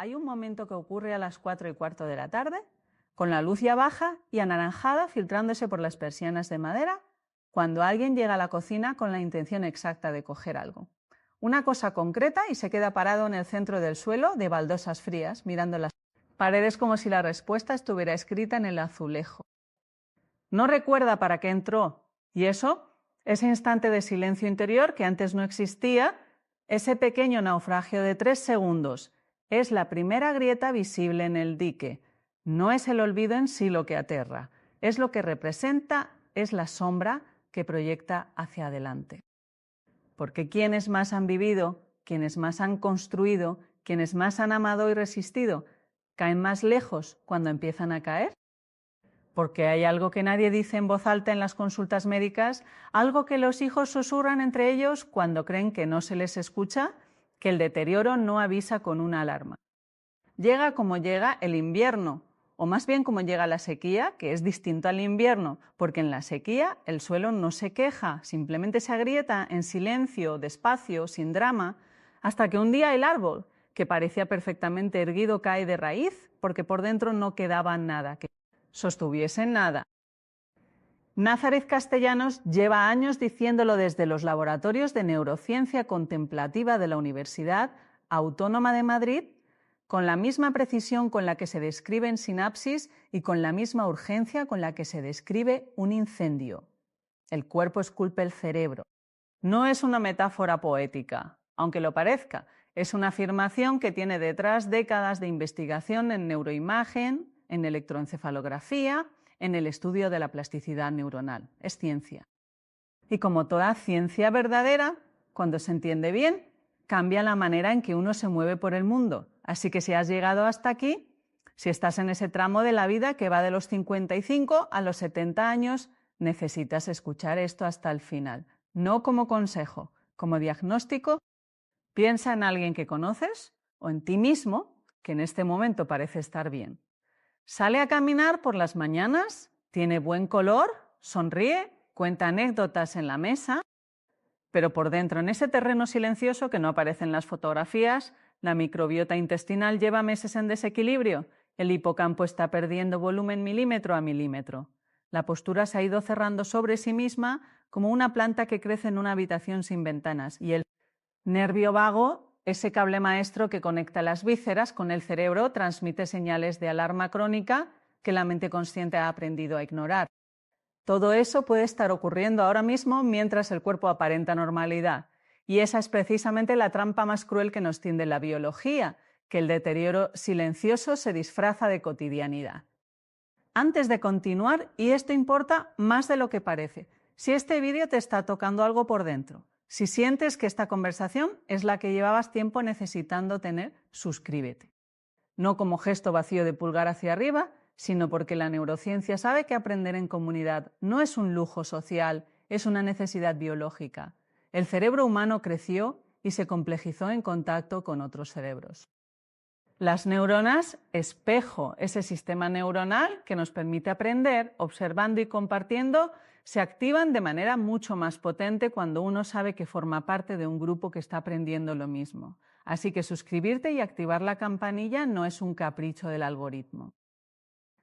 Hay un momento que ocurre a las 4:15 de la tarde, con la luz ya baja y anaranjada filtrándose por las persianas de madera, cuando alguien llega a la cocina con la intención exacta de coger algo. Una cosa concreta y se queda parado en el centro del suelo de baldosas frías, mirando las paredes como si la respuesta estuviera escrita en el azulejo. No recuerda para qué entró, y eso, ese instante de silencio interior que antes no existía, ese pequeño naufragio de 3 segundos, es la primera grieta visible en el dique. No es el olvido en sí lo que aterra, es lo que representa, es la sombra que proyecta hacia adelante. Porque quienes más han vivido, quienes más han construido, quienes más han amado y resistido, caen más lejos cuando empiezan a caer. Porque hay algo que nadie dice en voz alta en las consultas médicas, algo que los hijos susurran entre ellos cuando creen que no se les escucha, que el deterioro no avisa con una alarma. Llega como llega el invierno, o más bien como llega la sequía, que es distinto al invierno, porque en la sequía el suelo no se queja, simplemente se agrieta en silencio, despacio, sin drama, hasta que un día el árbol, que parecía perfectamente erguido, cae de raíz, porque por dentro no quedaba nada que sostuviese nada. Nazareth Castellanos lleva años diciéndolo desde los laboratorios de neurociencia contemplativa de la Universidad Autónoma de Madrid, con la misma precisión con la que se describen sinapsis y con la misma urgencia con la que se describe un incendio. El cuerpo esculpe el cerebro. No es una metáfora poética, aunque lo parezca. Es una afirmación que tiene detrás décadas de investigación en neuroimagen, en electroencefalografía, en el estudio de la plasticidad neuronal. Es ciencia. Y como toda ciencia verdadera, cuando se entiende bien, cambia la manera en que uno se mueve por el mundo. Así que si has llegado hasta aquí, si estás en ese tramo de la vida que va de los 55 a los 70 años, necesitas escuchar esto hasta el final. No como consejo, como diagnóstico. Piensa en alguien que conoces o en ti mismo, que en este momento parece estar bien. Sale a caminar por las mañanas, tiene buen color, sonríe, cuenta anécdotas en la mesa, pero por dentro, en ese terreno silencioso que no aparece en las fotografías, la microbiota intestinal lleva meses en desequilibrio, el hipocampo está perdiendo volumen milímetro a milímetro. La postura se ha ido cerrando sobre sí misma como una planta que crece en una habitación sin ventanas, y el nervio vago, ese cable maestro que conecta las vísceras con el cerebro, transmite señales de alarma crónica que la mente consciente ha aprendido a ignorar. Todo eso puede estar ocurriendo ahora mismo mientras el cuerpo aparenta normalidad. Y esa es precisamente la trampa más cruel que nos tiende la biología, que el deterioro silencioso se disfraza de cotidianidad. Antes de continuar, y esto importa más de lo que parece, si este vídeo te está tocando algo por dentro, si sientes que esta conversación es la que llevabas tiempo necesitando tener, suscríbete. No como gesto vacío de pulgar hacia arriba, sino porque la neurociencia sabe que aprender en comunidad no es un lujo social, es una necesidad biológica. El cerebro humano creció y se complejizó en contacto con otros cerebros. Las neuronas, espejo, ese sistema neuronal que nos permite aprender, observando y compartiendo, se activan de manera mucho más potente cuando uno sabe que forma parte de un grupo que está aprendiendo lo mismo. Así que suscribirte y activar la campanilla no es un capricho del algoritmo.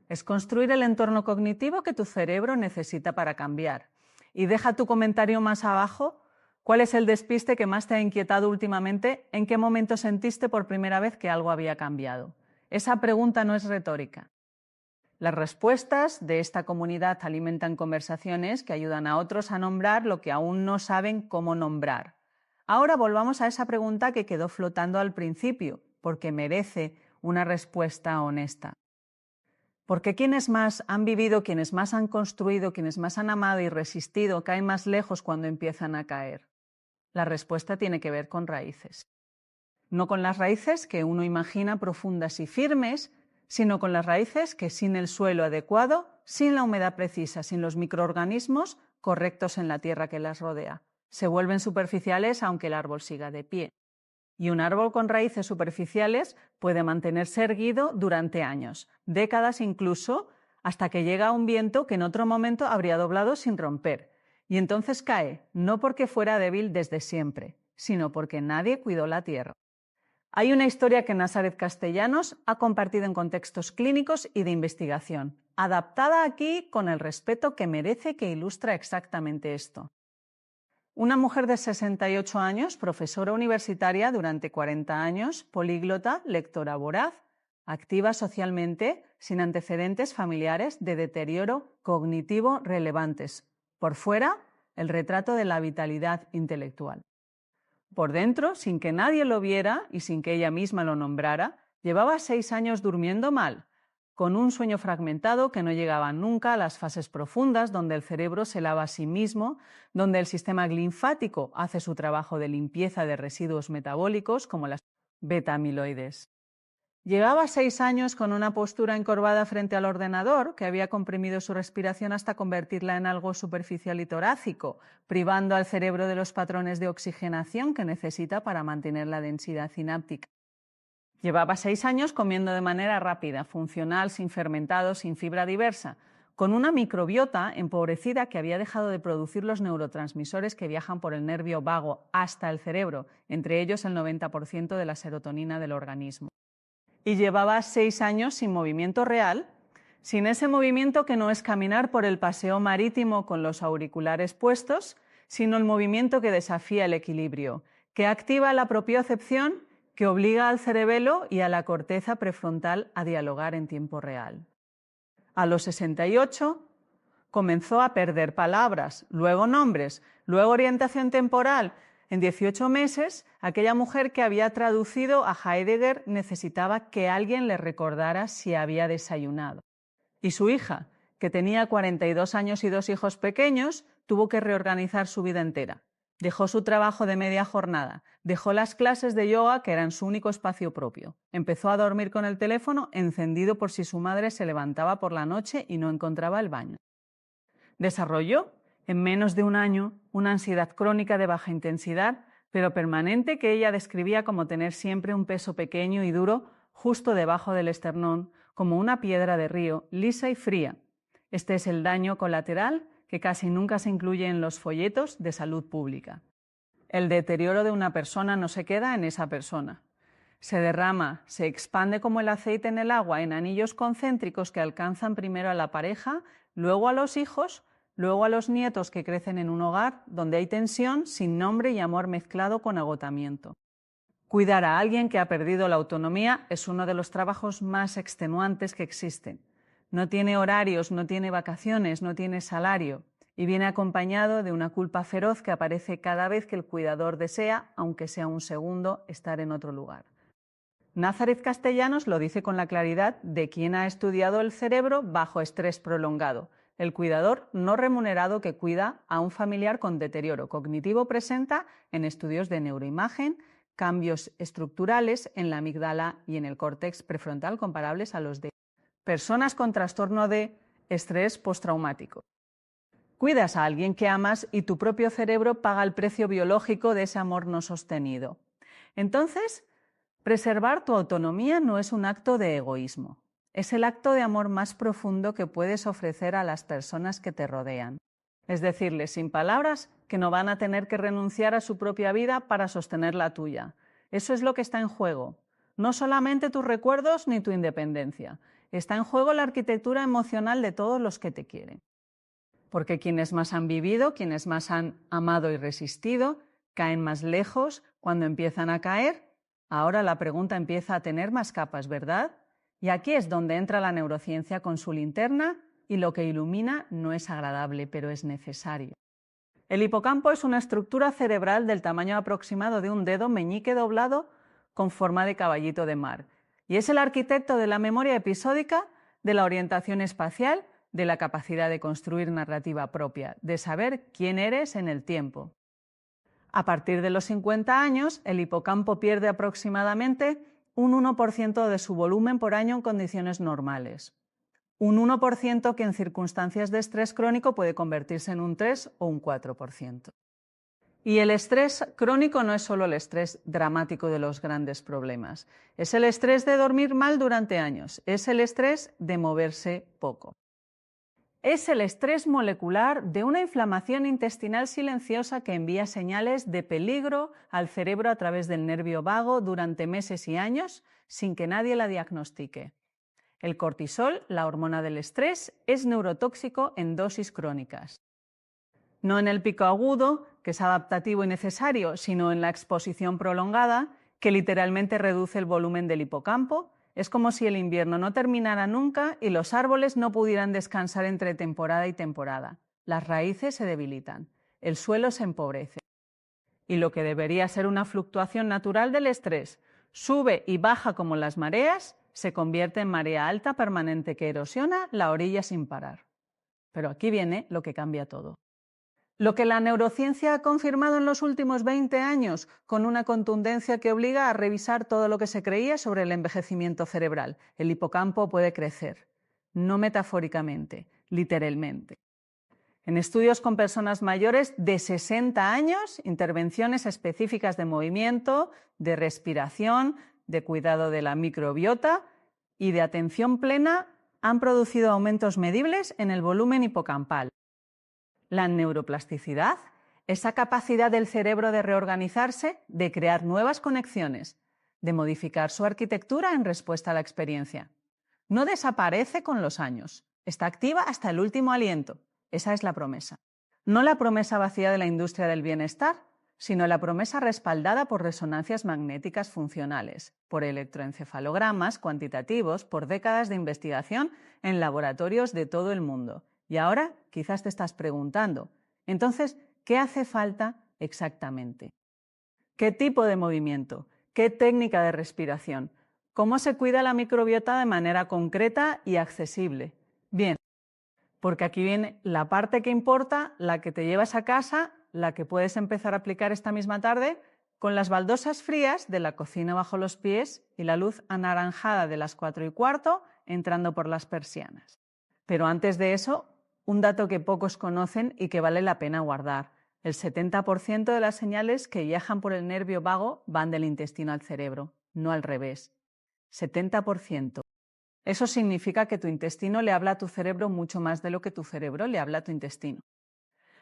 Es construir el entorno cognitivo que tu cerebro necesita para cambiar. Y deja tu comentario más abajo. ¿Cuál es el despiste que más te ha inquietado últimamente? ¿En qué momento sentiste por primera vez que algo había cambiado? Esa pregunta no es retórica. Las respuestas de esta comunidad alimentan conversaciones que ayudan a otros a nombrar lo que aún no saben cómo nombrar. Ahora volvamos a esa pregunta que quedó flotando al principio, porque merece una respuesta honesta. ¿Por qué quienes más han vivido, quienes más han construido, quienes más han amado y resistido caen más lejos cuando empiezan a caer? La respuesta tiene que ver con raíces. No con las raíces que uno imagina profundas y firmes, sino con las raíces que sin el suelo adecuado, sin la humedad precisa, sin los microorganismos correctos en la tierra que las rodea, se vuelven superficiales aunque el árbol siga de pie. Y un árbol con raíces superficiales puede mantenerse erguido durante años, décadas incluso, hasta que llega un viento que en otro momento habría doblado sin romper. Y entonces cae, no porque fuera débil desde siempre, sino porque nadie cuidó la tierra. Hay una historia que Nazareth Castellanos ha compartido en contextos clínicos y de investigación, adaptada aquí con el respeto que merece, que ilustra exactamente esto. Una mujer de 68 años, profesora universitaria durante 40 años, políglota, lectora voraz, activa socialmente, sin antecedentes familiares de deterioro cognitivo relevantes. Por fuera, el retrato de la vitalidad intelectual. Por dentro, sin que nadie lo viera y sin que ella misma lo nombrara, llevaba 6 años durmiendo mal, con un sueño fragmentado que no llegaba nunca a las fases profundas donde el cerebro se lava a sí mismo, donde el sistema linfático hace su trabajo de limpieza de residuos metabólicos como las beta-amiloides. Llevaba 6 años con una postura encorvada frente al ordenador, que había comprimido su respiración hasta convertirla en algo superficial y torácico, privando al cerebro de los patrones de oxigenación que necesita para mantener la densidad sináptica. Llevaba 6 años comiendo de manera rápida, funcional, sin fermentados, sin fibra diversa, con una microbiota empobrecida que había dejado de producir los neurotransmisores que viajan por el nervio vago hasta el cerebro, entre ellos el 90% de la serotonina del organismo. Y llevaba 6 años sin movimiento real, sin ese movimiento que no es caminar por el paseo marítimo con los auriculares puestos, sino el movimiento que desafía el equilibrio, que activa la propiocepción, que obliga al cerebelo y a la corteza prefrontal a dialogar en tiempo real. A los 68 comenzó a perder palabras, luego nombres, luego orientación temporal. En 18 meses, aquella mujer que había traducido a Heidegger necesitaba que alguien le recordara si había desayunado. Y su hija, que tenía 42 años y 2 hijos pequeños, tuvo que reorganizar su vida entera. Dejó su trabajo de media jornada, dejó las clases de yoga, que eran su único espacio propio. Empezó a dormir con el teléfono encendido por si su madre se levantaba por la noche y no encontraba el baño. Desarrolló, en menos de un año, una ansiedad crónica de baja intensidad, pero permanente, que ella describía como tener siempre un peso pequeño y duro justo debajo del esternón, como una piedra de río, lisa y fría. Este es el daño colateral que casi nunca se incluye en los folletos de salud pública. El deterioro de una persona no se queda en esa persona. Se derrama, se expande como el aceite en el agua en anillos concéntricos que alcanzan primero a la pareja, luego a los hijos, luego a los nietos que crecen en un hogar donde hay tensión, sin nombre y amor mezclado con agotamiento. Cuidar a alguien que ha perdido la autonomía es uno de los trabajos más extenuantes que existen. No tiene horarios, no tiene vacaciones, no tiene salario y viene acompañado de una culpa feroz que aparece cada vez que el cuidador desea, aunque sea un segundo, estar en otro lugar. Nazareth Castellanos lo dice con la claridad de quien ha estudiado el cerebro bajo estrés prolongado. El cuidador no remunerado que cuida a un familiar con deterioro cognitivo presenta en estudios de neuroimagen cambios estructurales en la amígdala y en el córtex prefrontal comparables a los de personas con trastorno de estrés postraumático. Cuidas a alguien que amas y tu propio cerebro paga el precio biológico de ese amor no sostenido. Entonces, preservar tu autonomía no es un acto de egoísmo. Es el acto de amor más profundo que puedes ofrecer a las personas que te rodean. Es decirles sin palabras que no van a tener que renunciar a su propia vida para sostener la tuya. Eso es lo que está en juego. No solamente tus recuerdos ni tu independencia. Está en juego la arquitectura emocional de todos los que te quieren. Porque quienes más han vivido, quienes más han amado y resistido, caen más lejos cuando empiezan a caer. Ahora la pregunta empieza a tener más capas, ¿verdad? Y aquí es donde entra la neurociencia con su linterna y lo que ilumina no es agradable, pero es necesario. El hipocampo es una estructura cerebral del tamaño aproximado de un dedo meñique doblado con forma de caballito de mar. Y es el arquitecto de la memoria episódica, de la orientación espacial, de la capacidad de construir narrativa propia, de saber quién eres en el tiempo. A partir de los 50 años, el hipocampo pierde aproximadamente un 1% de su volumen por año en condiciones normales. Un 1% que en circunstancias de estrés crónico puede convertirse en un 3 o un 4%. Y el estrés crónico no es solo el estrés dramático de los grandes problemas. Es el estrés de dormir mal durante años. Es el estrés de moverse poco. Es el estrés molecular de una inflamación intestinal silenciosa que envía señales de peligro al cerebro a través del nervio vago durante meses y años sin que nadie la diagnostique. El cortisol, la hormona del estrés, es neurotóxico en dosis crónicas. No en el pico agudo, que es adaptativo y necesario, sino en la exposición prolongada, que literalmente reduce el volumen del hipocampo. Es como si el invierno no terminara nunca y los árboles no pudieran descansar entre temporada y temporada. Las raíces se debilitan, el suelo se empobrece. Y lo que debería ser una fluctuación natural del estrés, sube y baja como las mareas, se convierte en marea alta permanente que erosiona la orilla sin parar. Pero aquí viene lo que cambia todo. Lo que la neurociencia ha confirmado en los últimos 20 años con una contundencia que obliga a revisar todo lo que se creía sobre el envejecimiento cerebral. El hipocampo puede crecer, no metafóricamente, literalmente. En estudios con personas mayores de 60 años, intervenciones específicas de movimiento, de respiración, de cuidado de la microbiota y de atención plena han producido aumentos medibles en el volumen hipocampal. La neuroplasticidad, esa capacidad del cerebro de reorganizarse, de crear nuevas conexiones, de modificar su arquitectura en respuesta a la experiencia. No desaparece con los años, está activa hasta el último aliento. Esa es la promesa. No la promesa vacía de la industria del bienestar, sino la promesa respaldada por resonancias magnéticas funcionales, por electroencefalogramas cuantitativos, por décadas de investigación en laboratorios de todo el mundo. Y ahora quizás te estás preguntando, entonces, ¿qué hace falta exactamente? ¿Qué tipo de movimiento? ¿Qué técnica de respiración? ¿Cómo se cuida la microbiota de manera concreta y accesible? Bien, porque aquí viene la parte que importa, la que te llevas a casa, la que puedes empezar a aplicar esta misma tarde, con las baldosas frías de la cocina bajo los pies y la luz anaranjada de las 4:15 entrando por las persianas. Pero antes de eso, un dato que pocos conocen y que vale la pena guardar. El 70% de las señales que viajan por el nervio vago van del intestino al cerebro, no al revés. 70%. Eso significa que tu intestino le habla a tu cerebro mucho más de lo que tu cerebro le habla a tu intestino.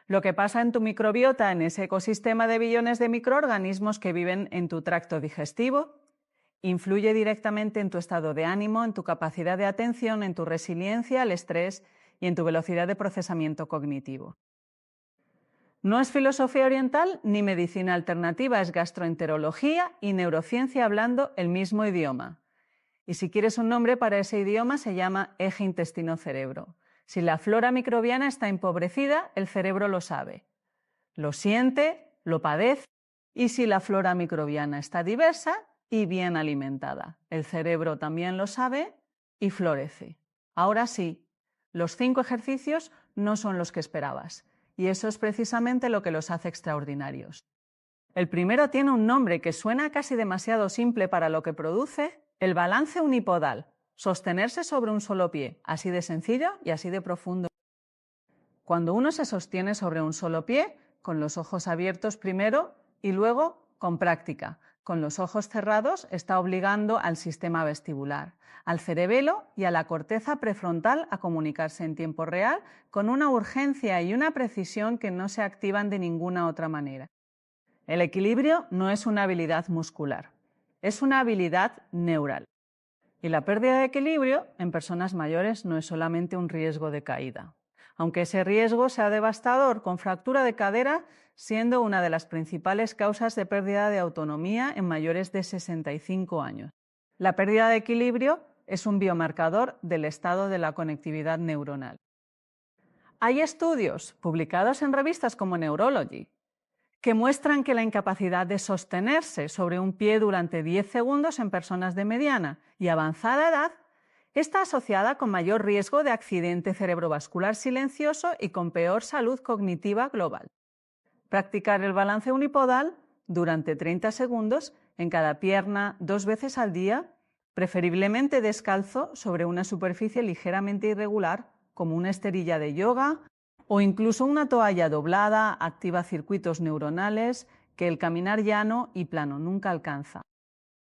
Lo que pasa en tu microbiota, en ese ecosistema de billones de microorganismos que viven en tu tracto digestivo, influye directamente en tu estado de ánimo, en tu capacidad de atención, en tu resiliencia al estrés y en tu velocidad de procesamiento cognitivo. No es filosofía oriental ni medicina alternativa, es gastroenterología y neurociencia hablando el mismo idioma. Y si quieres un nombre para ese idioma se llama eje intestino-cerebro. Si la flora microbiana está empobrecida, el cerebro lo sabe, lo siente, lo padece, y si la flora microbiana está diversa y bien alimentada, el cerebro también lo sabe y florece. Ahora sí, los 5 ejercicios no son los que esperabas, y eso es precisamente lo que los hace extraordinarios. El primero tiene un nombre que suena casi demasiado simple para lo que produce: el balance unipodal, sostenerse sobre un solo pie, así de sencillo y así de profundo. Cuando uno se sostiene sobre un solo pie, con los ojos abiertos primero y luego con práctica, con los ojos cerrados, está obligando al sistema vestibular, al cerebelo y a la corteza prefrontal a comunicarse en tiempo real con una urgencia y una precisión que no se activan de ninguna otra manera. El equilibrio no es una habilidad muscular, es una habilidad neural. Y la pérdida de equilibrio en personas mayores no es solamente un riesgo de caída, aunque ese riesgo sea devastador, con fractura de cadera siendo una de las principales causas de pérdida de autonomía en mayores de 65 años. La pérdida de equilibrio es un biomarcador del estado de la conectividad neuronal. Hay estudios publicados en revistas como Neurology que muestran que la incapacidad de sostenerse sobre un pie durante 10 segundos en personas de mediana y avanzada edad está asociada con mayor riesgo de accidente cerebrovascular silencioso y con peor salud cognitiva global. Practicar el balance unipodal durante 30 segundos en cada pierna 2 veces al día, preferiblemente descalzo sobre una superficie ligeramente irregular como una esterilla de yoga o incluso una toalla doblada, activa circuitos neuronales que el caminar llano y plano nunca alcanza.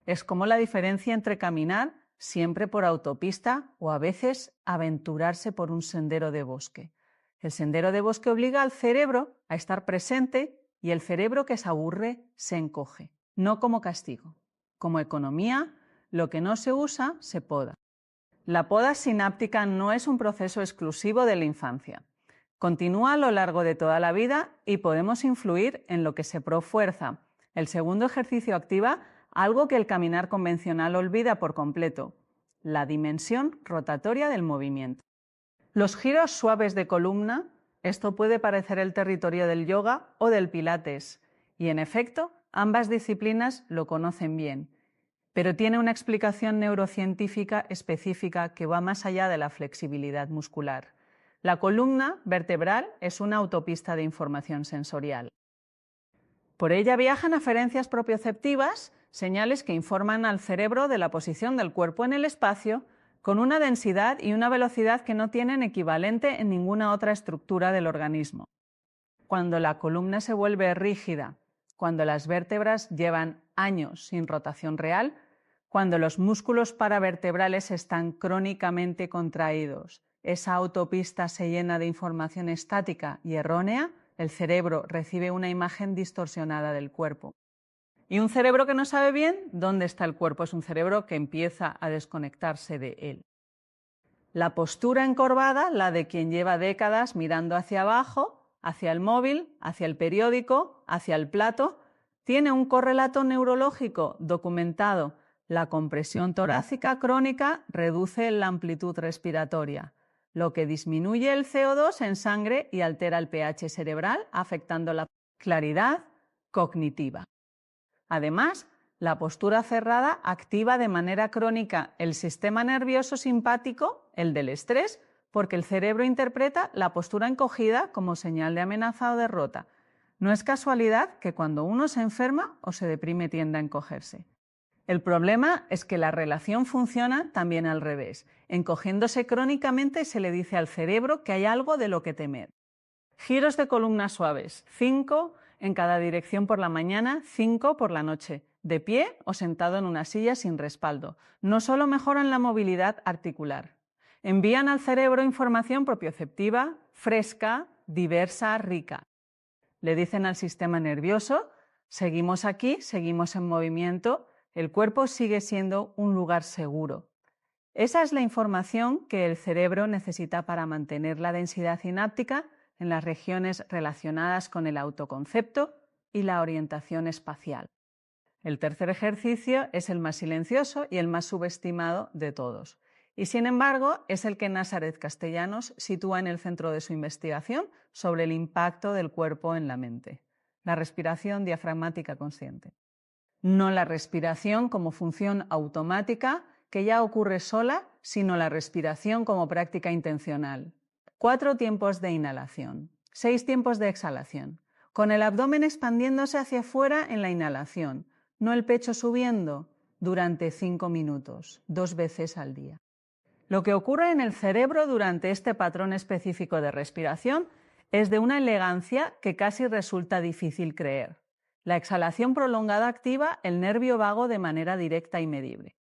Es como la diferencia entre caminar siempre por autopista o a veces aventurarse por un sendero de bosque. El sendero de bosque obliga al cerebro a estar presente y el cerebro que se aburre se encoge, no como castigo. Como economía, lo que no se usa se poda. La poda sináptica no es un proceso exclusivo de la infancia. Continúa a lo largo de toda la vida y podemos influir en lo que se profuerza. El segundo ejercicio activa algo que el caminar convencional olvida por completo: la dimensión rotatoria del movimiento. Los giros suaves de columna, esto puede parecer el territorio del yoga o del pilates, y en efecto, ambas disciplinas lo conocen bien, pero tiene una explicación neurocientífica específica que va más allá de la flexibilidad muscular. La columna vertebral es una autopista de información sensorial. Por ella viajan aferencias propioceptivas, señales que informan al cerebro de la posición del cuerpo en el espacio, con una densidad y una velocidad que no tienen equivalente en ninguna otra estructura del organismo. Cuando la columna se vuelve rígida, cuando las vértebras llevan años sin rotación real, cuando los músculos paravertebrales están crónicamente contraídos, esa autopista se llena de información estática y errónea, el cerebro recibe una imagen distorsionada del cuerpo. Y un cerebro que no sabe bien dónde está el cuerpo es un cerebro que empieza a desconectarse de él. La postura encorvada, la de quien lleva décadas mirando hacia abajo, hacia el móvil, hacia el periódico, hacia el plato, tiene un correlato neurológico documentado. La compresión torácica crónica reduce la amplitud respiratoria, lo que disminuye el CO2 en sangre y altera el pH cerebral, afectando la claridad cognitiva. Además, la postura cerrada activa de manera crónica el sistema nervioso simpático, el del estrés, porque el cerebro interpreta la postura encogida como señal de amenaza o derrota. No es casualidad que cuando uno se enferma o se deprime tienda a encogerse. El problema es que la relación funciona también al revés. Encogiéndose crónicamente se le dice al cerebro que hay algo de lo que temer. Giros de columna suaves, 5 en cada dirección por la mañana, 5 por la noche, de pie o sentado en una silla sin respaldo. No solo mejoran la movilidad articular, envían al cerebro información propioceptiva, fresca, diversa, rica. Le dicen al sistema nervioso: seguimos aquí, seguimos en movimiento, el cuerpo sigue siendo un lugar seguro. Esa es la información que el cerebro necesita para mantener la densidad sináptica en las regiones relacionadas con el autoconcepto y la orientación espacial. El tercer ejercicio es el más silencioso y el más subestimado de todos. Y sin embargo, es el que Nazareth Castellanos sitúa en el centro de su investigación sobre el impacto del cuerpo en la mente: la respiración diafragmática consciente. No la respiración como función automática que ya ocurre sola, sino la respiración como práctica intencional. 4 tiempos de inhalación, 6 tiempos de exhalación, con el abdomen expandiéndose hacia afuera en la inhalación, no el pecho subiendo, durante 5 minutos, 2 veces al día. Lo que ocurre en el cerebro durante este patrón específico de respiración es de una elegancia que casi resulta difícil creer. La exhalación prolongada activa el nervio vago de manera directa y medible.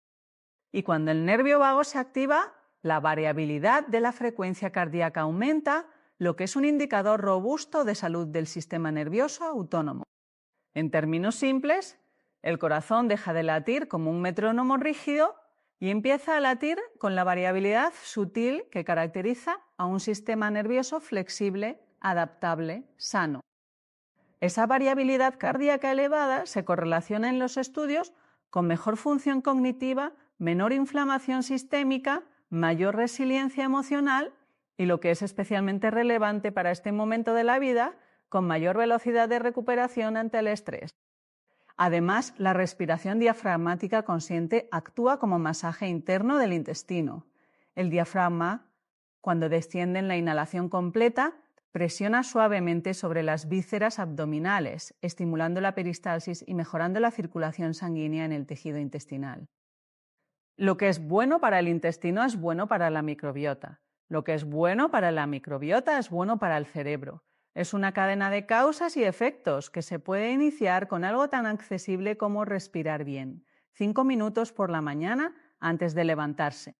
Y cuando el nervio vago se activa, la variabilidad de la frecuencia cardíaca aumenta, lo que es un indicador robusto de salud del sistema nervioso autónomo. En términos simples, el corazón deja de latir como un metrónomo rígido y empieza a latir con la variabilidad sutil que caracteriza a un sistema nervioso flexible, adaptable, sano. Esa variabilidad cardíaca elevada se correlaciona en los estudios con mejor función cognitiva, menor inflamación sistémica, mayor resiliencia emocional y, lo que es especialmente relevante para este momento de la vida, con mayor velocidad de recuperación ante el estrés. Además, la respiración diafragmática consciente actúa como masaje interno del intestino. El diafragma, cuando desciende en la inhalación completa, presiona suavemente sobre las vísceras abdominales, estimulando la peristalsis y mejorando la circulación sanguínea en el tejido intestinal. Lo que es bueno para el intestino es bueno para la microbiota. Lo que es bueno para la microbiota es bueno para el cerebro. Es una cadena de causas y efectos que se puede iniciar con algo tan accesible como respirar bien. 5 minutos por la mañana antes de levantarse.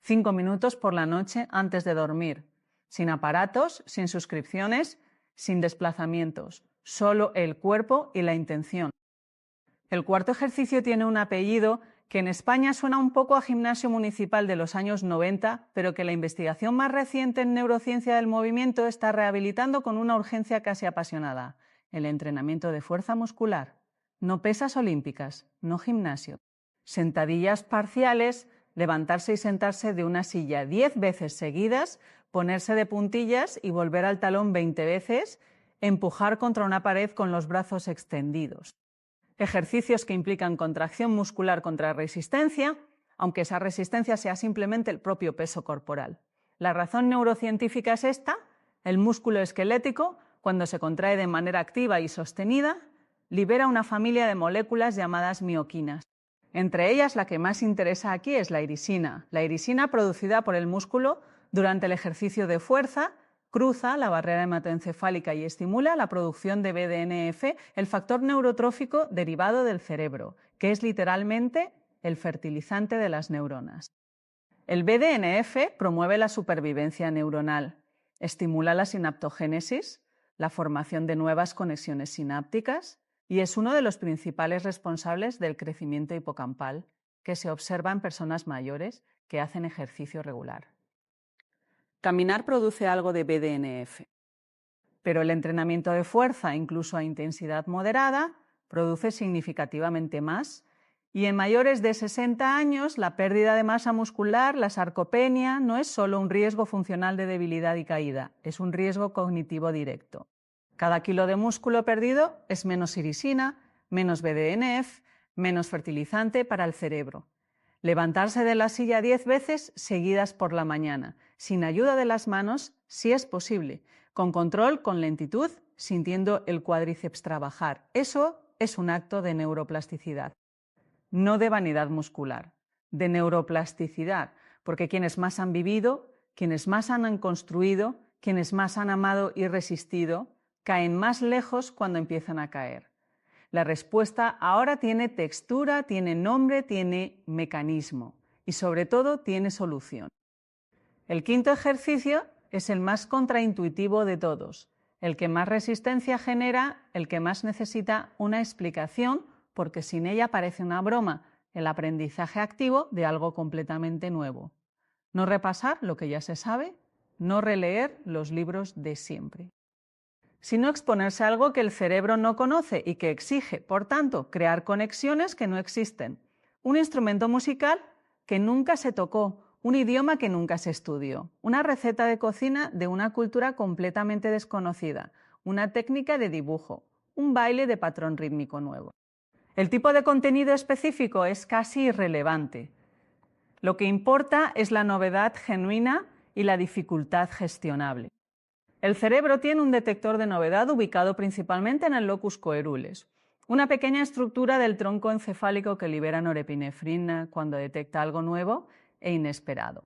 5 minutos por la noche antes de dormir, sin aparatos, sin suscripciones, sin desplazamientos, solo el cuerpo y la intención. El cuarto ejercicio tiene un apellido que en España suena un poco a gimnasio municipal de los años 90, pero que la investigación más reciente en neurociencia del movimiento está rehabilitando con una urgencia casi apasionada: el entrenamiento de fuerza muscular. No pesas olímpicas, no gimnasio. Sentadillas parciales, levantarse y sentarse de una silla 10 veces seguidas, ponerse de puntillas y volver al talón 20 veces, empujar contra una pared con los brazos extendidos. Ejercicios que implican contracción muscular contra resistencia, aunque esa resistencia sea simplemente el propio peso corporal. La razón neurocientífica es esta: el músculo esquelético, cuando se contrae de manera activa y sostenida, libera una familia de moléculas llamadas mioquinas. Entre ellas, la que más interesa aquí es la irisina producida por el músculo durante el ejercicio de fuerza, cruza la barrera hematoencefálica y estimula la producción de BDNF, el factor neurotrófico derivado del cerebro, que es literalmente el fertilizante de las neuronas. El BDNF promueve la supervivencia neuronal, estimula la sinaptogénesis, la formación de nuevas conexiones sinápticas, y es uno de los principales responsables del crecimiento hipocampal, que se observa en personas mayores que hacen ejercicio regular. Caminar produce algo de BDNF, pero el entrenamiento de fuerza, incluso a intensidad moderada, produce significativamente más, y en mayores de 60 años la pérdida de masa muscular, la sarcopenia, no es solo un riesgo funcional de debilidad y caída, es un riesgo cognitivo directo. Cada kilo de músculo perdido es menos irisina, menos BDNF, menos fertilizante para el cerebro. Levantarse de la silla 10 veces seguidas por la mañana, sin ayuda de las manos, si es posible, con control, con lentitud, sintiendo el cuádriceps trabajar. Eso es un acto de neuroplasticidad, no de vanidad muscular, de neuroplasticidad, porque quienes más han vivido, quienes más han construido, quienes más han amado y resistido, caen más lejos cuando empiezan a caer. La respuesta ahora tiene textura, tiene nombre, tiene mecanismo y sobre todo tiene solución. El quinto ejercicio es el más contraintuitivo de todos, el que más resistencia genera, el que más necesita una explicación, porque sin ella parece una broma, el aprendizaje activo de algo completamente nuevo. No repasar lo que ya se sabe, no releer los libros de siempre, sino exponerse a algo que el cerebro no conoce y que exige, por tanto, crear conexiones que no existen. Un instrumento musical que nunca se tocó, un idioma que nunca se estudió, una receta de cocina de una cultura completamente desconocida, una técnica de dibujo, un baile de patrón rítmico nuevo. El tipo de contenido específico es casi irrelevante. Lo que importa es la novedad genuina y la dificultad gestionable. El cerebro tiene un detector de novedad ubicado principalmente en el locus coeruleus, una pequeña estructura del tronco encefálico que libera norepinefrina cuando detecta algo nuevo e inesperado.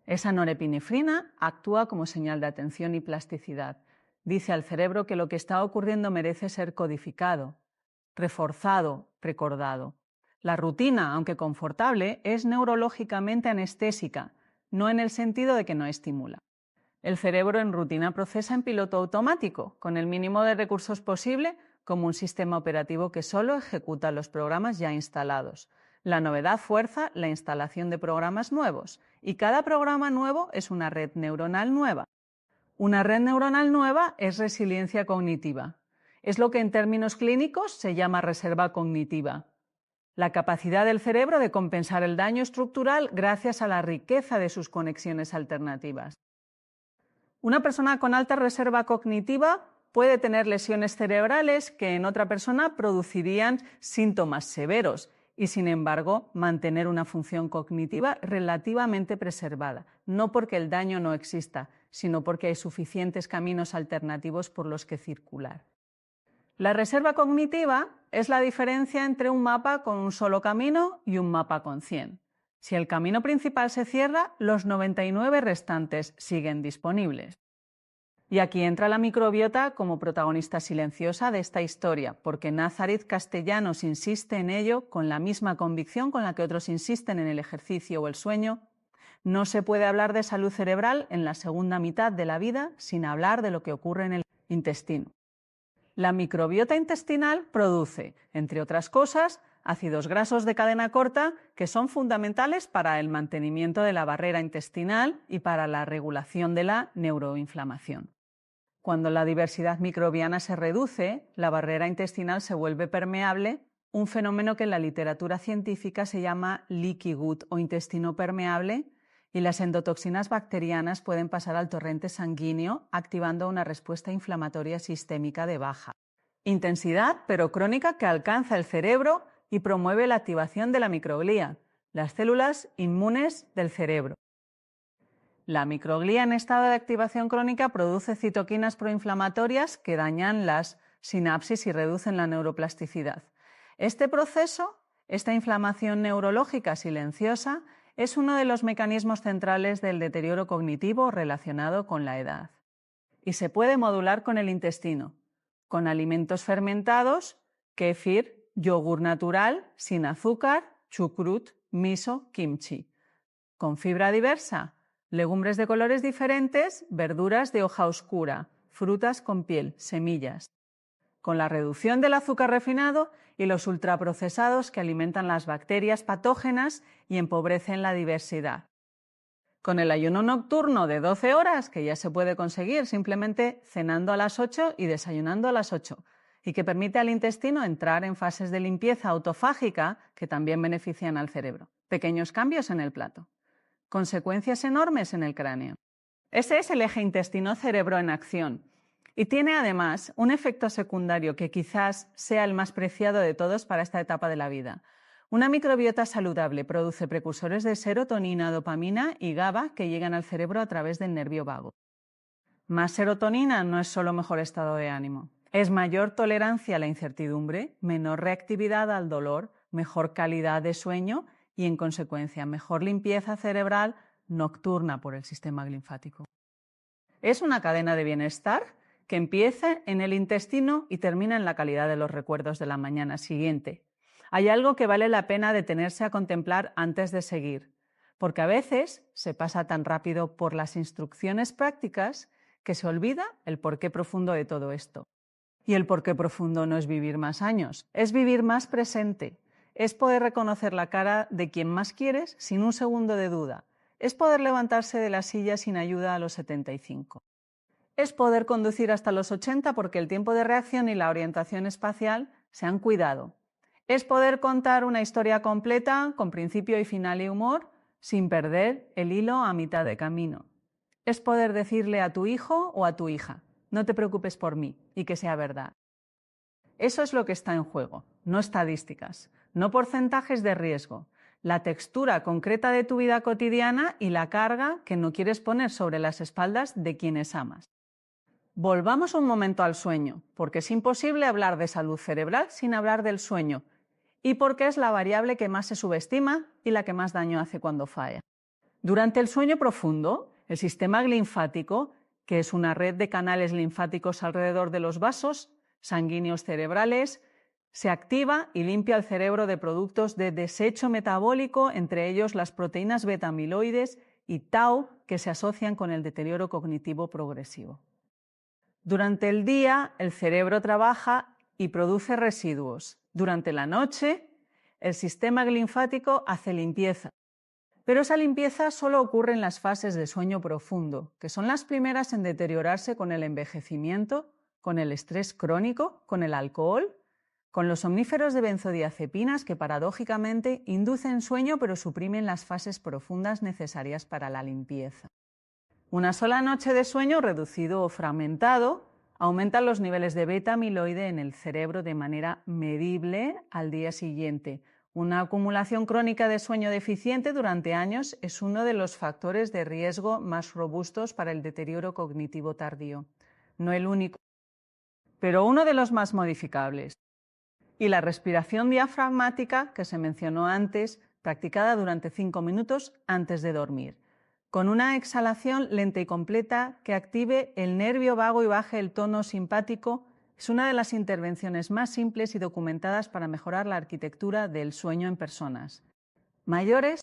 Esa norepinefrina actúa como señal de atención y plasticidad. Dice al cerebro que lo que está ocurriendo merece ser codificado, reforzado, recordado. La rutina, aunque confortable, es neurológicamente anestésica, no en el sentido de que no estimula. El cerebro en rutina procesa en piloto automático, con el mínimo de recursos posible, como un sistema operativo que solo ejecuta los programas ya instalados. La novedad fuerza la instalación de programas nuevos, y cada programa nuevo es una red neuronal nueva. Una red neuronal nueva es resiliencia cognitiva. Es lo que en términos clínicos se llama reserva cognitiva. La capacidad del cerebro de compensar el daño estructural gracias a la riqueza de sus conexiones alternativas. Una persona con alta reserva cognitiva puede tener lesiones cerebrales que en otra persona producirían síntomas severos y, sin embargo, mantener una función cognitiva relativamente preservada, no porque el daño no exista, sino porque hay suficientes caminos alternativos por los que circular. La reserva cognitiva es la diferencia entre un mapa con un solo camino y un mapa con 100. Si el camino principal se cierra, los 99 restantes siguen disponibles. Y aquí entra la microbiota como protagonista silenciosa de esta historia, porque Nazareth Castellanos insiste en ello con la misma convicción con la que otros insisten en el ejercicio o el sueño. No se puede hablar de salud cerebral en la segunda mitad de la vida sin hablar de lo que ocurre en el intestino. La microbiota intestinal produce, entre otras cosas, ácidos grasos de cadena corta que son fundamentales para el mantenimiento de la barrera intestinal y para la regulación de la neuroinflamación. Cuando la diversidad microbiana se reduce, la barrera intestinal se vuelve permeable, un fenómeno que en la literatura científica se llama leaky gut o intestino permeable, y las endotoxinas bacterianas pueden pasar al torrente sanguíneo, activando una respuesta inflamatoria sistémica de baja intensidad, pero crónica, que alcanza el cerebro y promueve la activación de la microglía, las células inmunes del cerebro. La microglía en estado de activación crónica produce citoquinas proinflamatorias que dañan las sinapsis y reducen la neuroplasticidad. Este proceso, esta inflamación neurológica silenciosa, es uno de los mecanismos centrales del deterioro cognitivo relacionado con la edad. Y se puede modular con el intestino, con alimentos fermentados, kéfir, yogur natural, sin azúcar, chucrut, miso, kimchi. Con fibra diversa, legumbres de colores diferentes, verduras de hoja oscura, frutas con piel, semillas. Con la reducción del azúcar refinado y los ultraprocesados que alimentan las bacterias patógenas y empobrecen la diversidad. Con el ayuno nocturno de 12 horas, que ya se puede conseguir simplemente cenando a las 8 y desayunando a las 8, y que permite al intestino entrar en fases de limpieza autofágica que también benefician al cerebro. Pequeños cambios en el plato. Consecuencias enormes en el cráneo. Ese es el eje intestino-cerebro en acción. Y tiene además un efecto secundario que quizás sea el más preciado de todos para esta etapa de la vida. Una microbiota saludable produce precursores de serotonina, dopamina y GABA que llegan al cerebro a través del nervio vago. Más serotonina no es solo mejor estado de ánimo. Es mayor tolerancia a la incertidumbre, menor reactividad al dolor, mejor calidad de sueño y, en consecuencia, mejor limpieza cerebral nocturna por el sistema linfático. Es una cadena de bienestar que empieza en el intestino y termina en la calidad de los recuerdos de la mañana siguiente. Hay algo que vale la pena detenerse a contemplar antes de seguir, porque a veces se pasa tan rápido por las instrucciones prácticas que se olvida el porqué profundo de todo esto. Y el porqué profundo no es vivir más años, es vivir más presente, es poder reconocer la cara de quien más quieres sin un segundo de duda, es poder levantarse de la silla sin ayuda a los 75. Es poder conducir hasta los 80 porque el tiempo de reacción y la orientación espacial se han cuidado. Es poder contar una historia completa, con principio y final y humor, sin perder el hilo a mitad de camino. Es poder decirle a tu hijo o a tu hija, no te preocupes por mí, y que sea verdad. Eso es lo que está en juego, no estadísticas, no porcentajes de riesgo, la textura concreta de tu vida cotidiana y la carga que no quieres poner sobre las espaldas de quienes amas. Volvamos un momento al sueño, porque es imposible hablar de salud cerebral sin hablar del sueño, y porque es la variable que más se subestima y la que más daño hace cuando falla. Durante el sueño profundo, el sistema linfático, que es una red de canales linfáticos alrededor de los vasos sanguíneos cerebrales, se activa y limpia el cerebro de productos de desecho metabólico, entre ellos las proteínas beta-amiloides y tau, que se asocian con el deterioro cognitivo progresivo. Durante el día, el cerebro trabaja y produce residuos. Durante la noche, el sistema linfático hace limpieza. Pero esa limpieza solo ocurre en las fases de sueño profundo, que son las primeras en deteriorarse con el envejecimiento, con el estrés crónico, con el alcohol, con los somníferos de benzodiazepinas que paradójicamente inducen sueño pero suprimen las fases profundas necesarias para la limpieza. Una sola noche de sueño reducido o fragmentado aumenta los niveles de beta-amiloide en el cerebro de manera medible al día siguiente. Una acumulación crónica de sueño deficiente durante años es uno de los factores de riesgo más robustos para el deterioro cognitivo tardío. No el único, pero uno de los más modificables. Y la respiración diafragmática, que se mencionó antes, practicada durante 5 minutos antes de dormir. con una exhalación lenta y completa que active el nervio vago y baje el tono simpático, es una de las intervenciones más simples y documentadas para mejorar la arquitectura del sueño en personas mayores.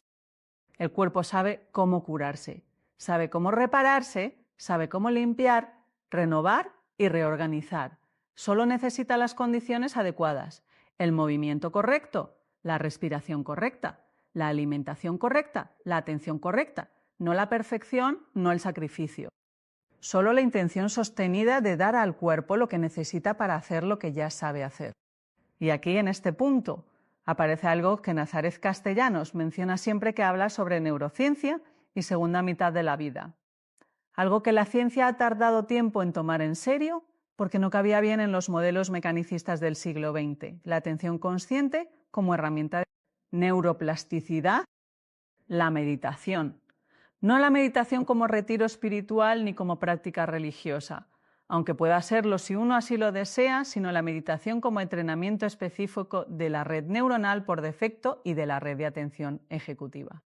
El cuerpo sabe cómo curarse, sabe cómo repararse, sabe cómo limpiar, renovar y reorganizar. Solo necesita las condiciones adecuadas, el movimiento correcto, la respiración correcta, la alimentación correcta, la atención correcta, no la perfección, no el sacrificio. Solo la intención sostenida de dar al cuerpo lo que necesita para hacer lo que ya sabe hacer. Y aquí, en este punto, aparece algo que Nazareth Castellanos menciona siempre que habla sobre neurociencia y segunda mitad de la vida. Algo que la ciencia ha tardado tiempo en tomar en serio porque no cabía bien en los modelos mecanicistas del siglo XX. La atención consciente como herramienta de neuroplasticidad, la meditación. No la meditación como retiro espiritual ni como práctica religiosa, aunque pueda serlo si uno así lo desea, sino la meditación como entrenamiento específico de la red neuronal por defecto y de la red de atención ejecutiva.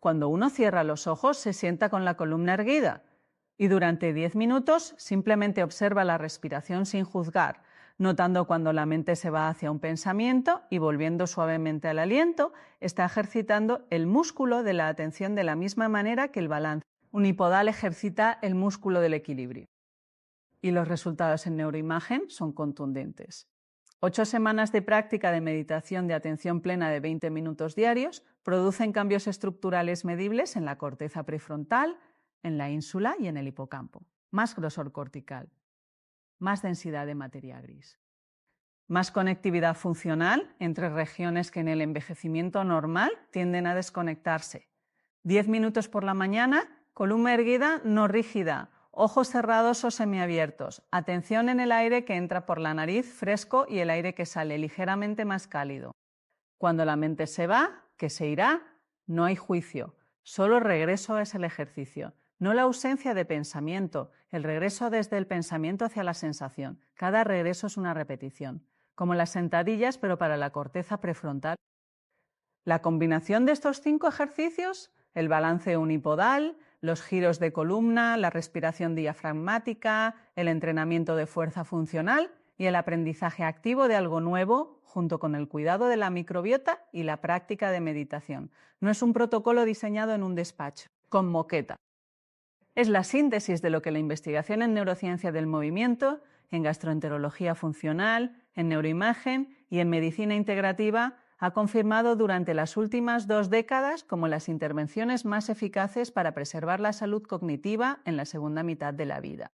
Cuando uno cierra los ojos, se sienta con la columna erguida y durante 10 minutos simplemente observa la respiración sin juzgar, notando cuando la mente se va hacia un pensamiento y volviendo suavemente al aliento, está ejercitando el músculo de la atención de la misma manera que el balance unipodal ejercita el músculo del equilibrio. Y los resultados en neuroimagen son contundentes. 8 semanas de práctica de meditación de atención plena de 20 minutos diarios producen cambios estructurales medibles en la corteza prefrontal, en la ínsula y en el hipocampo. Más grosor cortical, más densidad de materia gris, más conectividad funcional entre regiones que en el envejecimiento normal tienden a desconectarse. 10 minutos por la mañana, columna erguida no rígida, ojos cerrados o semiabiertos, atención en el aire que entra por la nariz fresco y el aire que sale ligeramente más cálido. Cuando la mente se va, que se irá, no hay juicio, solo regreso es el ejercicio. No la ausencia de pensamiento, el regreso desde el pensamiento hacia la sensación. Cada regreso es una repetición, como las sentadillas pero para la corteza prefrontal. La combinación de estos 5 ejercicios, el balance unipodal, los giros de columna, la respiración diafragmática, el entrenamiento de fuerza funcional y el aprendizaje activo de algo nuevo, junto con el cuidado de la microbiota y la práctica de meditación. No es un protocolo diseñado en un despacho, con moqueta. Es la síntesis de lo que la investigación en neurociencia del movimiento, en gastroenterología funcional, en neuroimagen y en medicina integrativa ha confirmado durante las últimas 2 décadas como las intervenciones más eficaces para preservar la salud cognitiva en la segunda mitad de la vida.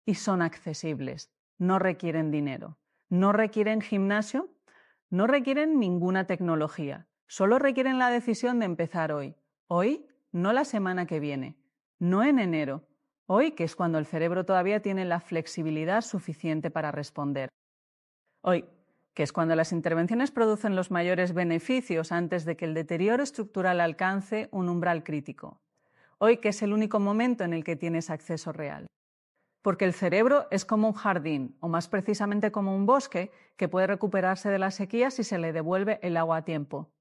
Y son accesibles, no requieren dinero, no requieren gimnasio, no requieren ninguna tecnología, solo requieren la decisión de empezar hoy. Hoy, no la semana que viene. No en enero, hoy que es cuando el cerebro todavía tiene la flexibilidad suficiente para responder. Hoy, que es cuando las intervenciones producen los mayores beneficios antes de que el deterioro estructural alcance un umbral crítico. Hoy, que es el único momento en el que tienes acceso real. Porque el cerebro es como un jardín, o más precisamente como un bosque, que puede recuperarse de la sequía si se le devuelve el agua a tiempo.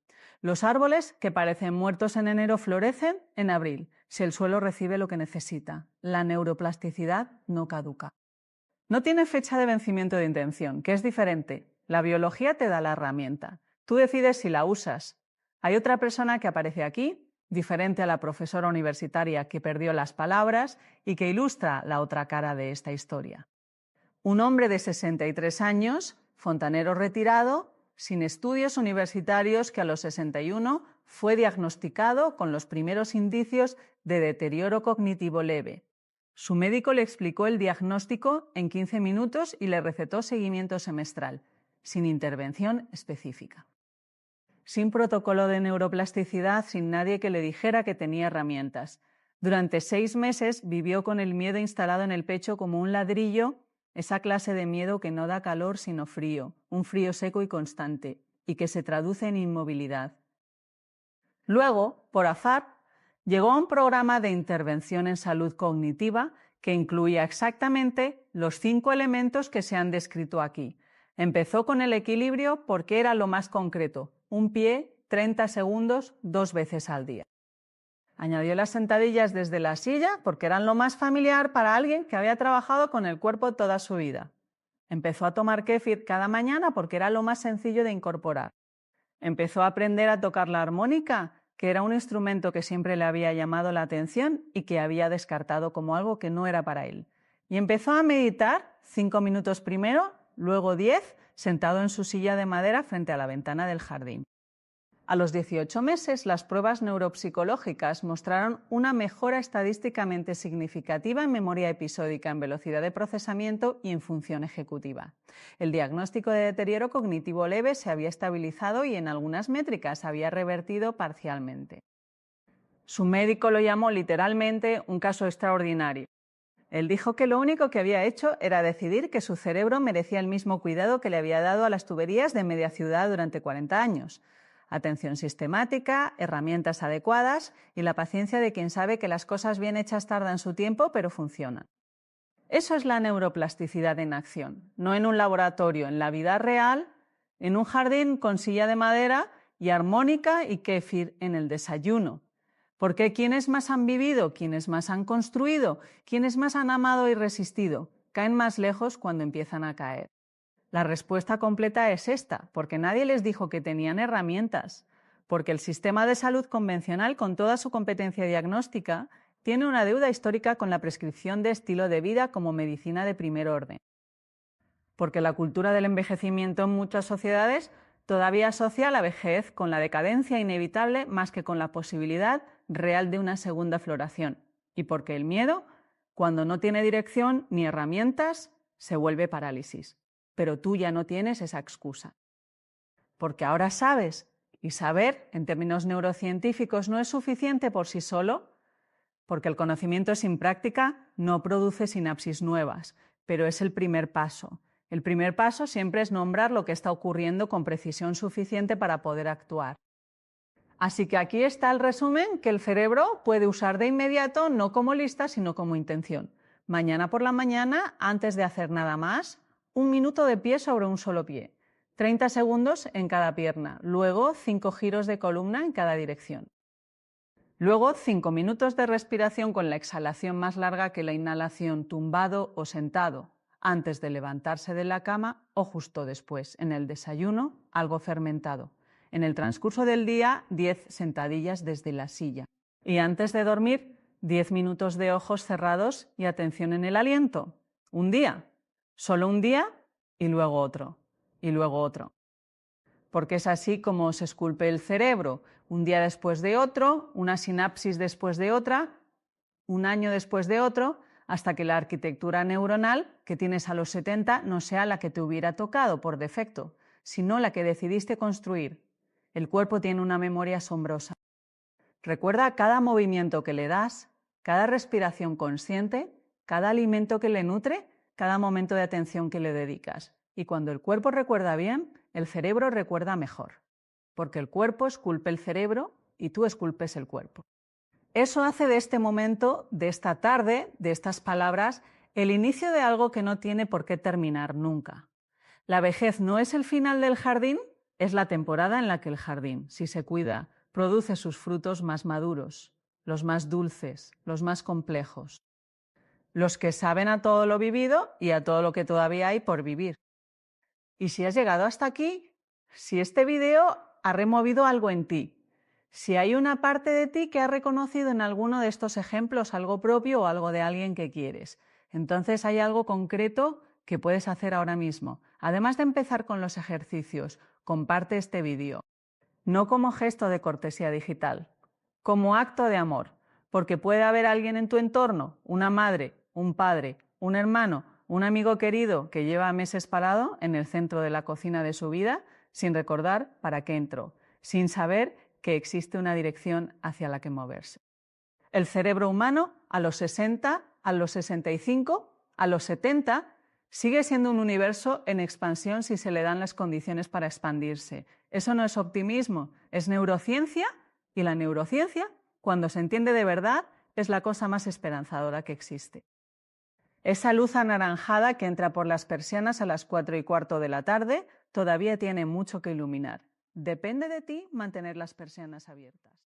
Los árboles que parecen muertos en enero florecen en abril, si el suelo recibe lo que necesita. La neuroplasticidad no caduca. No tiene fecha de vencimiento de intención, que es diferente. La biología te da la herramienta. Tú decides si la usas. Hay otra persona que aparece aquí, diferente a la profesora universitaria que perdió las palabras y que ilustra la otra cara de esta historia. Un hombre de 63 años, fontanero retirado, sin estudios universitarios, que a los 61 fue diagnosticado con los primeros indicios de deterioro cognitivo leve. Su médico le explicó el diagnóstico en 15 minutos y le recetó seguimiento semestral, sin intervención específica. Sin protocolo de neuroplasticidad, sin nadie que le dijera que tenía herramientas. Durante 6 meses vivió con el miedo instalado en el pecho como un ladrillo, esa clase de miedo que no da calor sino frío, un frío seco y constante, y que se traduce en inmovilidad. Luego, por azar, llegó a un programa de intervención en salud cognitiva que incluía exactamente los 5 elementos que se han descrito aquí. Empezó con el equilibrio porque era lo más concreto, un pie, 30 segundos, 2 veces al día. Añadió las sentadillas desde la silla porque eran lo más familiar para alguien que había trabajado con el cuerpo toda su vida. Empezó a tomar kéfir cada mañana porque era lo más sencillo de incorporar. Empezó a aprender a tocar la armónica, que era un instrumento que siempre le había llamado la atención y que había descartado como algo que no era para él. Y empezó a meditar 5 minutos primero, luego 10, sentado en su silla de madera frente a la ventana del jardín. A los 18 meses, las pruebas neuropsicológicas mostraron una mejora estadísticamente significativa en memoria episódica, en velocidad de procesamiento y en función ejecutiva. El diagnóstico de deterioro cognitivo leve se había estabilizado y en algunas métricas había revertido parcialmente. Su médico lo llamó literalmente un caso extraordinario. Él dijo que lo único que había hecho era decidir que su cerebro merecía el mismo cuidado que le había dado a las tuberías de media ciudad durante 40 años. Atención sistemática, herramientas adecuadas y la paciencia de quien sabe que las cosas bien hechas tardan su tiempo, pero funcionan. Eso es la neuroplasticidad en acción, no en un laboratorio, en la vida real, en un jardín con silla de madera y armónica y kéfir en el desayuno. Porque quienes más han vivido, quienes más han construido, quienes más han amado y resistido, caen más lejos cuando empiezan a caer. La respuesta completa es esta, porque nadie les dijo que tenían herramientas, porque el sistema de salud convencional, con toda su competencia diagnóstica, tiene una deuda histórica con la prescripción de estilo de vida como medicina de primer orden. Porque la cultura del envejecimiento en muchas sociedades todavía asocia la vejez con la decadencia inevitable más que con la posibilidad real de una segunda floración. Y porque el miedo, cuando no tiene dirección ni herramientas, se vuelve parálisis. Pero tú ya no tienes esa excusa. Porque ahora sabes, y saber, en términos neurocientíficos, no es suficiente por sí solo, porque el conocimiento sin práctica no produce sinapsis nuevas, pero es el primer paso. El primer paso siempre es nombrar lo que está ocurriendo con precisión suficiente para poder actuar. Así que aquí está el resumen que el cerebro puede usar de inmediato, no como lista, sino como intención. Mañana por la mañana, antes de hacer nada más, 1 minuto de pie sobre un solo pie, 30 segundos en cada pierna, luego 5 giros de columna en cada dirección. Luego 5 minutos de respiración con la exhalación más larga que la inhalación, tumbado o sentado, antes de levantarse de la cama o justo después. En el desayuno, algo fermentado. En el transcurso del día, 10 sentadillas desde la silla. Y antes de dormir, 10 minutos de ojos cerrados y atención en el aliento. Un día. Solo un día y luego otro, y luego otro. Porque es así como se esculpe el cerebro, un día después de otro, una sinapsis después de otra, un año después de otro, hasta que la arquitectura neuronal que tienes a los 70 no sea la que te hubiera tocado por defecto, sino la que decidiste construir. El cuerpo tiene una memoria asombrosa. Recuerda cada movimiento que le das, cada respiración consciente, cada alimento que le nutre, cada momento de atención que le dedicas. Y cuando el cuerpo recuerda bien, el cerebro recuerda mejor. Porque el cuerpo esculpe el cerebro y tú esculpes el cuerpo. Eso hace de este momento, de esta tarde, de estas palabras, el inicio de algo que no tiene por qué terminar nunca. La vejez no es el final del jardín, es la temporada en la que el jardín, si se cuida, produce sus frutos más maduros, los más dulces, los más complejos. Los que saben a todo lo vivido y a todo lo que todavía hay por vivir. Y si has llegado hasta aquí, si este vídeo ha removido algo en ti, si hay una parte de ti que ha reconocido en alguno de estos ejemplos algo propio o algo de alguien que quieres, entonces hay algo concreto que puedes hacer ahora mismo. Además de empezar con los ejercicios, comparte este vídeo. No como gesto de cortesía digital, como acto de amor, porque puede haber alguien en tu entorno, una madre, un padre, un hermano, un amigo querido que lleva meses parado en el centro de la cocina de su vida sin recordar para qué entró, sin saber que existe una dirección hacia la que moverse. El cerebro humano a los 60, a los 65, a los 70 sigue siendo un universo en expansión si se le dan las condiciones para expandirse. Eso no es optimismo, es neurociencia, y la neurociencia, cuando se entiende de verdad, es la cosa más esperanzadora que existe. Esa luz anaranjada que entra por las persianas a las 4:15 de la tarde todavía tiene mucho que iluminar. Depende de ti mantener las persianas abiertas.